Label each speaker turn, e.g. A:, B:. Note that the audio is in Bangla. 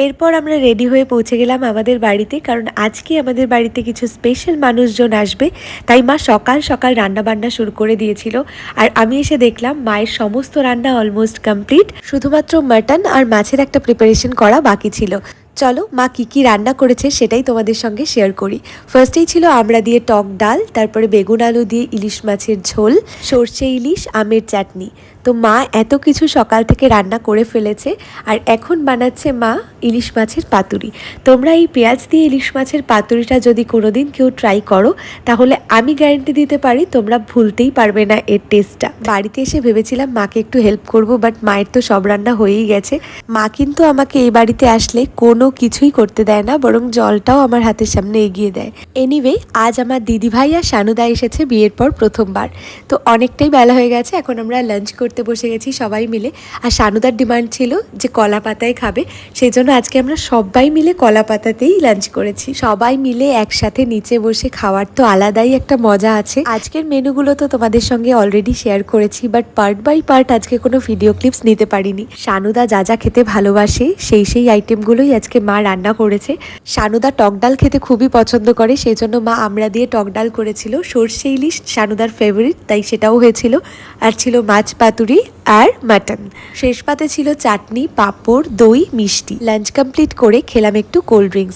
A: এরপর আমরা রেডি হয়ে পৌঁছে গেলাম আমাদের বাড়িতে, কারণ আজকে আমাদের বাড়িতে কিছু স্পেশাল মানুষজন আসবে, তাই মা সকাল সকাল রান্না বান্না শুরু করে দিয়েছিল। আর আমি এসে দেখলাম মায়ের সমস্ত রান্না অলমোস্ট কমপ্লিট, শুধুমাত্র মাটন আর মাছের একটা প্রিপারেশন করা বাকি ছিল। চলো মা কি কি রান্না করেছে সেটাই তোমাদের সঙ্গে শেয়ার করি। ফার্স্টেই ছিল আমড়া দিয়ে টক ডাল, তারপরে বেগুন আলু দিয়ে ইলিশ মাছের ঝোল, সর্ষে ইলিশ, আমের চাটনি। তো মা এত কিছু সকাল থেকে রান্না করে ফেলেছে, আর এখন বানাচ্ছে মা ইলিশ মাছের পাতুরি। তোমরা এই পেঁয়াজ দিয়ে ইলিশ মাছের পাতুরিটা যদি কোনোদিন কেউ ট্রাই করো, তাহলে আমি গ্যারান্টি দিতে পারি তোমরা ভুলতেই পারবে না এর টেস্টটা। বাড়িতে এসে ভেবেছিলাম মাকে একটু হেল্প করব, বাট মায়ের তো সব রান্না হয়েই গেছে। মা কিন্তু আমাকে এই বাড়িতে আসলে কোনো কিছুই করতে দেয় না, বরং জলটাও আমার হাতের সামনে এগিয়ে দেয়। এনিওয়ে, আজ আমার দিদিভাই আর শানুদা এসেছে বিয়ের পর প্রথমবার। তো অনেকটাই বেলা হয়ে গেছে, এখন আমরা লাঞ্চ করতে বসে গেছি সবাই মিলে। আর শানুদার ডিমান্ড ছিল যে কলা পাতায় খাবে, সেই জন্য আজকে আমরা সবাই মিলে কলা পাতাতেই লাঞ্চ করেছি। সবাই মিলে একসাথে নিচে বসে খাওয়ার তো আলাদাই একটা মজা আছে। আজকের মেনুগুলো তো তোমাদের সঙ্গে অলরেডি শেয়ার করেছি, বাট পার্ট বাই পার্ট আজকে কোনো ভিডিও ক্লিপস নিতে পারিনি। শানুদা যা যা খেতে ভালোবাসে সেই আইটেমগুলোই আজকে মা রান্না করেছে। শানুদা টক ডাল খেতে খুবই পছন্দ করে, সেই জন্য মা আমড়া দিয়ে টক ডাল করেছিল। সর্ষে ইলিশ শানুদার ফেভারিট, তাই সেটাও হয়েছিল। আর ছিল মাছ পাতুরি আর মাটন। শেষ পাতে ছিল চাটনি, পাঁপড়, দই, মিষ্টি। লাঞ্চ কমপ্লিট করে খেলাম একটু কোল্ড ড্রিঙ্কস।